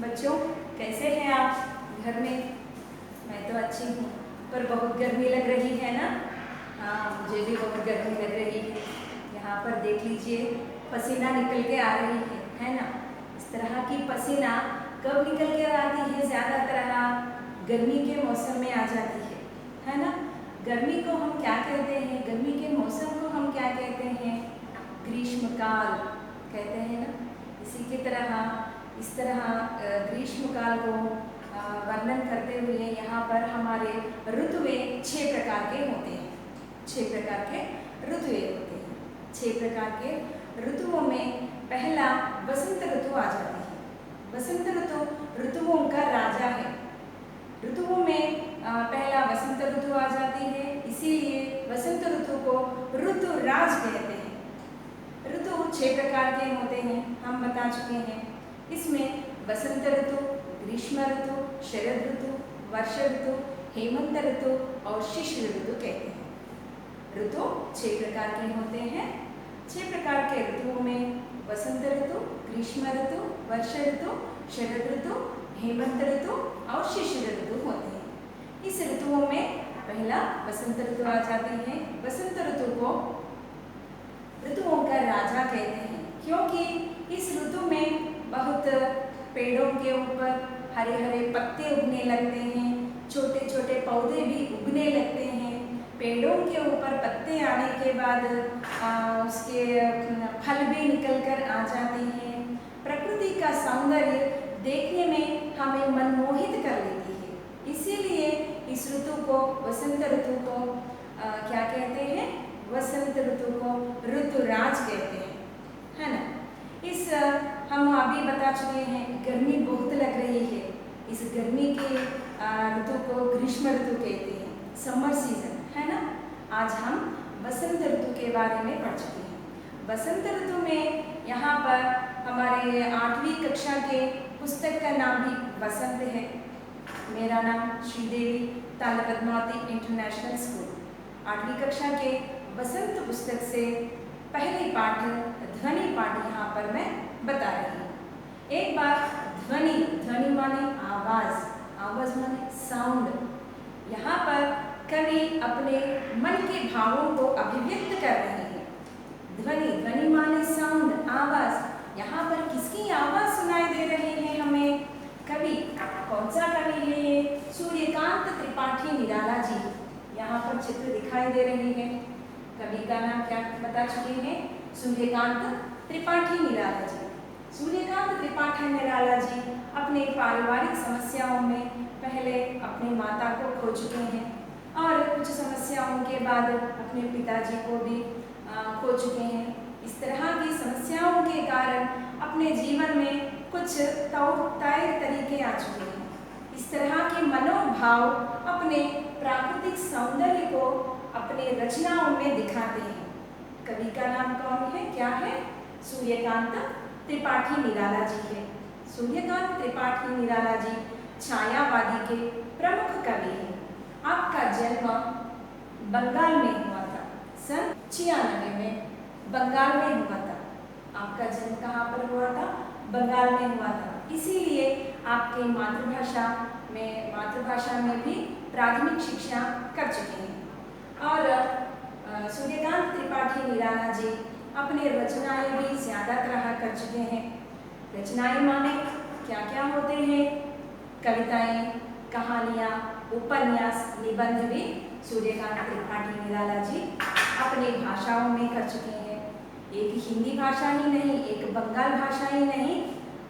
बच्चों, कैसे हैं आप घर में? मैं तो अच्छी हूँ, पर बहुत गर्मी लग रही है ना? हाँ, मुझे भी बहुत गर्मी लग रही है। यहाँ पर देख लीजिए, पसीना निकल के आ रही है ना? इस तरह की पसीना कब निकल के आती है? ज़्यादातर गर्मी के मौसम में आ जाती है ना? गर्मी को हम क्या कहते हैं? गर्मी के मौसम को हम क्या कहते हैं? ग्रीष्मकाल कहते हैं ना? इसी की तरह इस तरह ग्रीष्मकाल को वर्णन करते हुए यहाँ पर हमारे ऋतुएं 6 प्रकार के होते हैं। 6 प्रकार के ऋतुएं होते हैं। 6 प्रकार के ऋतुओं में पहला वसंत ऋतु आ जाती है। वसंत ऋतु ऋतुओं का राजा है। ऋतुओं में पहला वसंत ऋतु आ जाती है, इसीलिए वसंत ऋतु को ऋतुराज कहते हैं। ऋतु 6 प्रकार के होते हैं, हम बता चुके हैं। इसमें वसंत ऋतु, ग्रीष्म ऋतु, शरद ऋतु, वर्षा ऋतु, हेमंत ऋतु और शिशिर ऋतु कहते हैं। ऋतु 6 प्रकार के होते हैं। 6 प्रकार के ऋतुओं में वसंत ऋतु, ग्रीष्म ऋतु, वर्षा ऋतु, शरद ऋतु, हेमंत ऋतु और शिशिर ऋतु होते हैं। इस ऋतुओं में पहला वसंत ऋतु आ जाती है। वसंत ऋतु को ऋतुओं का राजा कहते हैं, क्योंकि इस ऋतु में बहुत पेड़ों के ऊपर हरे हरे पत्ते उगने लगते हैं, छोटे छोटे पौधे भी उगने लगते हैं। पेड़ों के ऊपर पत्ते आने के बाद उसके फल भी निकल कर आ जाते हैं। प्रकृति का सौंदर्य देखने में हमें मनमोहित कर लेती है। इसीलिए इस ऋतु को, वसंत ऋतु को क्या कहते हैं? वसंत ऋतु को ऋतुराज कहते हैं, है ना? इस हम अभी बता चुके हैं, गर्मी बहुत लग रही है। इस गर्मी के ऋतु को ग्रीष्म ऋतु कहते हैं, समर सीजन, है ना? आज हम वसंत ऋतु के बारे में पढ़ चुके हैं। वसंत ऋतु में यहाँ पर हमारे 8वीं कक्षा के पुस्तक का नाम भी वसंत है। मेरा नाम श्रीदेवी ताल पद्मावती इंटरनेशनल स्कूल। 8वीं कक्षा के वसंत पुस्तक से पहले पाठ ध्वनि पाठ यहाँ पर मैं बता रही हूँ। एक बार ध्वनि, ध्वनि माने आवाज, आवाज माने साउंड। यहाँ पर कवि अपने मन के भावों को अभिव्यक्त कर रहे हैं। ध्वनि, ध्वनि माने साउंड, आवाज। यहाँ पर किसकी आवाज सुनाई दे रही है हमें? कवि, कौन सा कवि है ये? सूर्यकांत त्रिपाठी निराला जी। यहाँ पर चित्र दिखाई दे रही है। कवि का नाम क्या बता चुके हैं? सूर्यकांत त्रिपाठी निराला जी। सूर्यकांत त्रिपाठी निराला जी अपने पारिवारिक समस्याओं में पहले अपनी माता को खो चुके हैं और कुछ समस्याओं के बाद अपने पिताजी को भी खो चुके हैं। इस तरह की समस्याओं के कारण अपने जीवन में कुछ तय तरीके आ चुके हैं। इस तरह के मनोभाव अपने प्राकृतिक सौंदर्य को अपने रचनाओं में दिखाते हैं। कवि का नाम कौन है? क्या है? सूर्यकांत त्रिपाठी निराला जी है। सूर्यकांत त्रिपाठी निराला जी छायावादी के प्रमुख कवि हैं। आपका जन्म बंगाल में हुआ था। सन 96 में बंगाल में हुआ था। आपका जन्म कहाँ पर हुआ था? बंगाल में हुआ था। इसीलिए आपके मातृभाषा में भी प्राथमिक शिक्षा कर चुके हैं। और सूर्यकांत त्रिपाठी निराला जी अपने रचनाएं भी ज़्यादा तरह कर चुके हैं। रचनाएं माने क्या क्या होते हैं? कविताएं, कहानियाँ, उपन्यास, निबंध भी सूर्यकांत त्रिपाठी निराला जी अपनी भाषाओं में कर चुके हैं। एक हिंदी भाषा ही नहीं, एक बंगाल भाषा ही नहीं,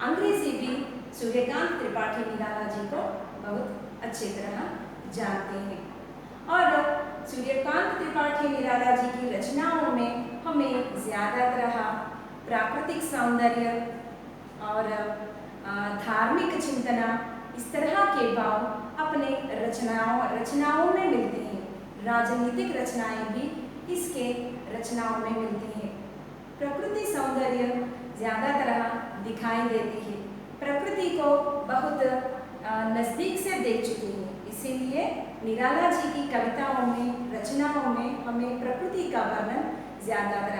अंग्रेजी भी सूर्यकांत त्रिपाठी निराला जी को बहुत अच्छी तरह जानते हैं। और सूर्यकांत त्रिपाठी निराला जी की रचनाओं में हमें ज़्यादातर प्राकृतिक सौंदर्य और धार्मिक चिंतना, इस तरह के भाव अपने रचनाओं में मिलते हैं। राजनीतिक रचनाएं भी इसके रचनाओं में मिलती हैं। प्रकृति सौंदर्य ज़्यादातर दिखाई देती है। प्रकृति को बहुत नज़दीक से देख चुके हैं, इसीलिए निराला जी की कविताओं में, रचनाओं में हमें प्रकृति का वर्णन ज़्यादातर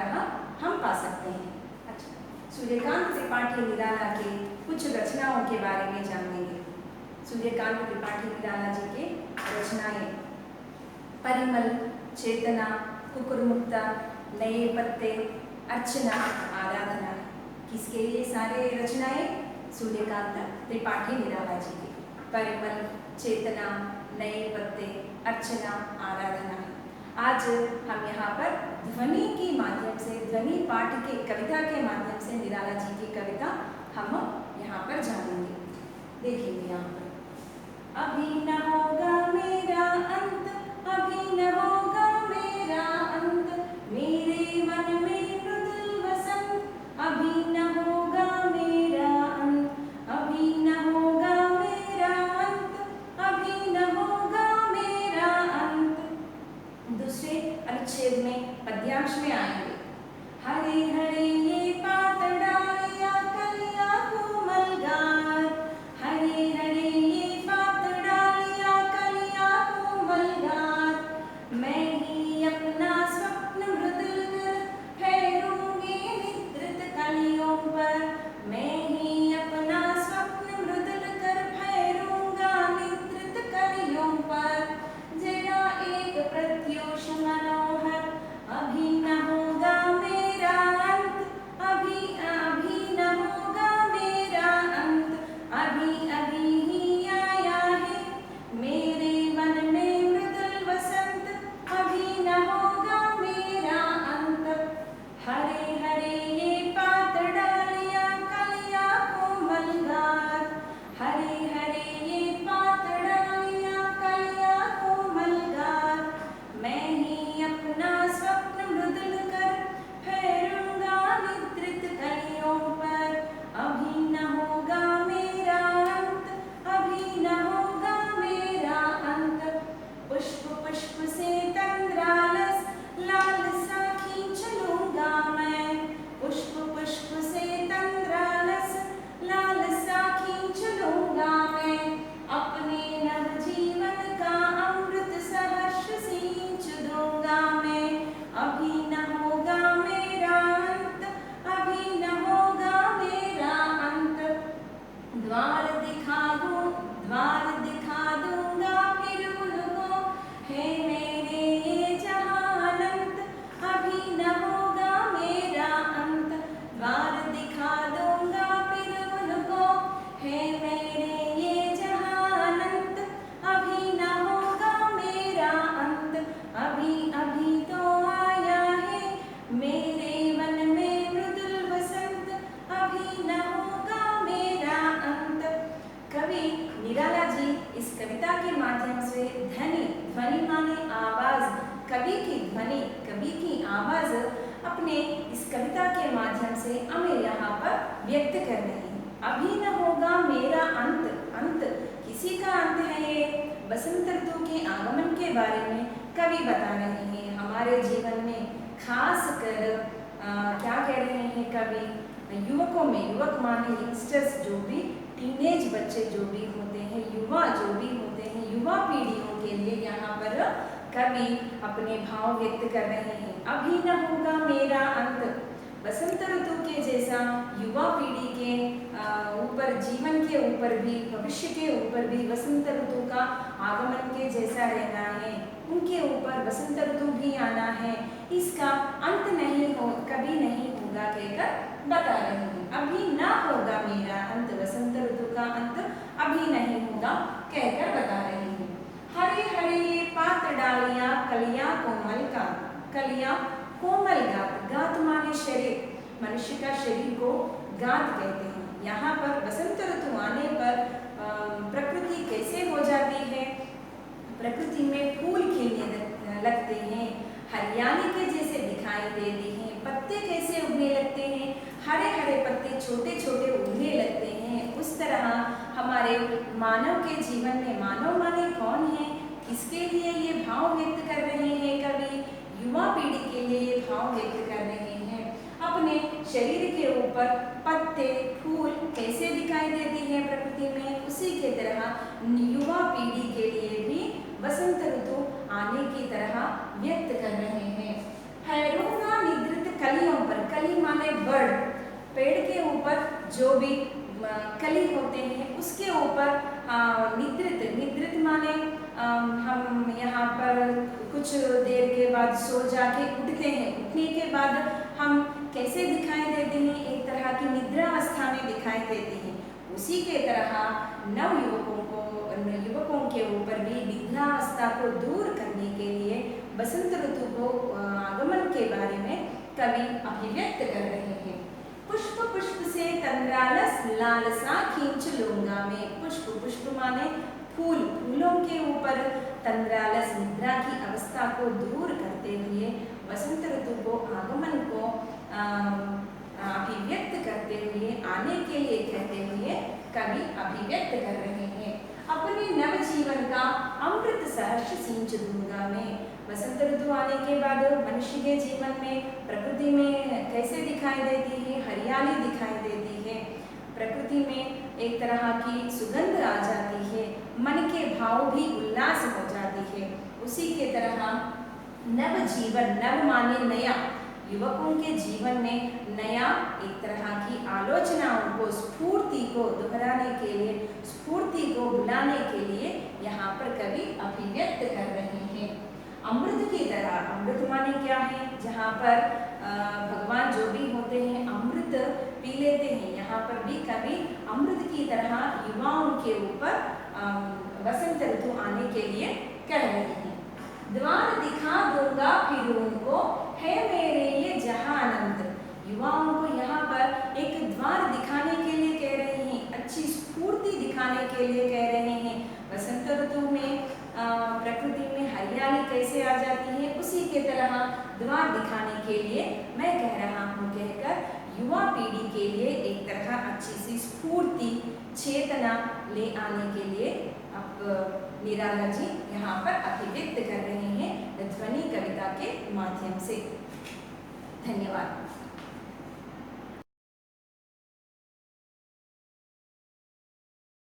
हम पा सकते हैं। अच्छा, सूर्यकांत त्रिपाठी निराला के कुछ रचनाओं के बारे में जानेंगे। सूर्यकांत त्रिपाठी निराला जी के रचनाएं परिमल, चेतना, कुकुरमुक्ता, नए पत्ते, अर्चना, आराधना। किसके ये सारे रचनाएं? सूर्यकांत त्रिपाठी निराला जी के। परिमल, चेतना, नए पत्ते, अर्चना, आराधना। आज हम यहाँ पर ध्वनि के माध्यम से, ध्वनि पाठ के कविता के माध्यम से निराला जी की कविता हम यहाँ पर जानेंगे। देखेंगे यहाँ पर। अभी न होगा मेरा अंत, अभी न होगा मेरा अंत, मेरे मन में मृदुल वसंत, अभी न होगा मेरा अंत, अभी न होगा मेरा अंत, अभी न होगा मेरा अंत। दूसरे अनुच्छेद में पद्यांश में आएंगे। हरे हरे ये पातड़ालिया कलिया कोमल गात, हरे हरे ये पातड़ालिया कलिया कोमल गात, मैं ही अपना स्वप्न मृदुल कर फेरूंगी निद्रित कलियों पर, मैं ही अपना स्वप्न मृदुल कर फेरूंगा निद्रित कलियों पर। जरा एक प्रत्यूष मनोहर, अभी न होगा मेरा अंत, अभी अभी न होगा मेरा अंत, अभी अभी ही आया है मेरे मन में मृदुल वसंत, अभी न होगा मेरा अंत। हरे हरे ये पातड़ालिया कलिया कोमल गात, हरे हरे ये पातड़ालिया कलिया कोमल गात, मैं ही अपना स्वप्न मृदुल कर फेरूंगा निद्रित कलियों पर, अभी न होगा मेरा अंत, अभी न होगा मेरा अंत। पुष्प पुष्प से तंद्रालस लालसा खींच लूंगा मैं, पुष्प पुष्प से तंद्रालस लालसा खींच लूंगा मैं, अपने नव जीवन का अमृत सहर्ष सींच दूंगा मैं, अभी न होगा मेरा अंत, अभी न होगा मेरा अंत। द्वार दिखा दूंगा फिर उनको, है मेरे ये जहां अनंत, अभी न होगा मेरा अंत। द्वार दिखा दूंगा फिर उनको, है मेरे ये जहां अनंत, अभी न होगा मेरा अंत, अभी अभी तो आया है मेरे मन में मृदुल वसंत, अभी न होगा मेरा अंत। कवि निराला जी इस कविता के माध्यम से ध्वनि, ध्वनि माने आवाज, कवि की ध्वनि, कवि की आवाज अपने इस कविता के माध्यम से हमें यहाँ पर व्यक्त कर रहे हैं। अभी न होगा मेरा अंत, अंत किसी का अंत है ये? बसंत ऋतु के आगमन के बारे में कवि बता रहे हैं। हमारे जीवन में खास कर क्या कह रहे हैं कवि? युवकों में, युवक माने यंगस्टर्स, जो भी टीनेज बच्चे जो भी होते हैं, युवा जो भी होते हैं, युवा पीढ़ियों के लिए यहाँ पर कवि अपने भाव व्यक्त कर रहे हैं। अभी न होगा मेरा अंत, बसंत ऋतु के जैसा युवा पीढ़ी के ऊपर, जीवन के ऊपर भी, भविष्य के ऊपर भी बसंत ऋतु का आगमन के जैसा रहना है, उनके ऊपर बसंत ऋतु भी आना है, इसका अंत नहीं हो, कभी नहीं होगा कहकर बता रहे हैं। अभी ना होगा मेरा अंत, बसंत ऋतु का अंत अभी नहीं होगा कहकर बता रहे हैं। हरे हरे ये पातड़ालिया कलिया कोमल का, कलिया कोमल गात, गात माने शरीर, मनुष्य का शरीर को गात कहते हैं। यहाँ पर बसंत ऋतु आने पर प्रकृति कैसे हो जाती है? प्रकृति में फूल खिलने लगते हैं, हरियाली के जैसे दिखाई देते हैं, पत्ते कैसे उगने लगते हैं, हरे हरे पत्ते छोटे छोटे उगने लगते हैं। उस तरह हमारे मानव के जीवन में, मानव माने कौन है, किसके लिए ये भाव व्यक्त कर रहे हैं कवि? युवा पीढ़ी के लिए ये भाव व्यक्त कर रहे हैं। अपने शरीर के ऊपर पत्ते, फूल कैसे दिखाई देती है प्रकृति में, उसी के तरह युवा पीढ़ी के लिए भी बसंत ऋतु आने की तरह व्यक्त कर रहे हैं। फेरूंगा निद्रित कलियों पर, कली माने बर्ड, पेड़ के ऊपर जो भी कली होते हैं उसके ऊपर निद्रित माने हम यहाँ पर कुछ देर के बाद सो जाके उठते हैं। उठने के बाद हम कैसे दिखाई देते हैं? एक तरह की निद्रावस्था में दिखाई देते हैं। उसी के तरह युवकों के ऊपर भी निद्रावस्था को दूर करने के लिए बसंत ऋतु को आगमन के बारे में कवि अभिव्यक्त कर रहे हैं। पुष्प पुष्प से तंद्रालस लालसा खींच लूंगा मैं। पुष्प पुष्प माने फूल, फूलों के ऊपर तंद्रालस निद्रा की अवस्था को दूर करते हुए बसंत ऋतु को आगमन को अभिव्यक्त करते हुए आने के लिए कहते हुए कवि अभिव्यक्त कर रहे हैं। अपने नव जीवन का अमृत सहर्ष सिंच दूंगा मैं। बसंत ऋतु आने के बाद मनुष्य के जीवन में प्रकृति में कैसे दिखाई देती है? हरियाली दिखाई देती है। प्रकृति में एक तरह की सुगंध आ जाती है, मन के भाव भी उल्लास हो जाती है। उसी के तरह नव जीवन, नव माने नया, युवकों के जीवन में नया एक तरह की आलोचनाओं को, स्फूर्ति को दोहराने के लिए, स्फूर्ति को बुलाने के लिए यहाँ पर कवि अभिव्यक्त कर रहे हैं। अमृत की तरह, अमृत माने क्या है? जहाँ पर भगवान जो भी होते हैं अमृत पी लेते हैं, यहाँ पर भी कवि अमृत की तरह युवाओं के ऊपर बसंत ऋतु आने के लिए कह रहे हैं। द्वार दिखा दूंगा फिर उनको, है मेरे ये जहानंद। युवाओं को यहाँ पर एक द्वार दिखाने के लिए कह रहे हैं, अच्छी स्फूर्ति दिखाने के लिए कह रहे हैं। बसंत ऋतु में प्रकृति में हरियाली कैसे आ जाती है, उसी के तरह द्वार दिखाने के लिए मैं कह रहा हूँ कहकर युवा पीढ़ी के लिए एक तरह अच्छी सी स्फूर्ति, चेतना ले आने के लिए अब निराला जी यहाँ पर अभिव्यक्त कर रहे हैं ध्वनि कविता के माध्यम से। धन्यवाद।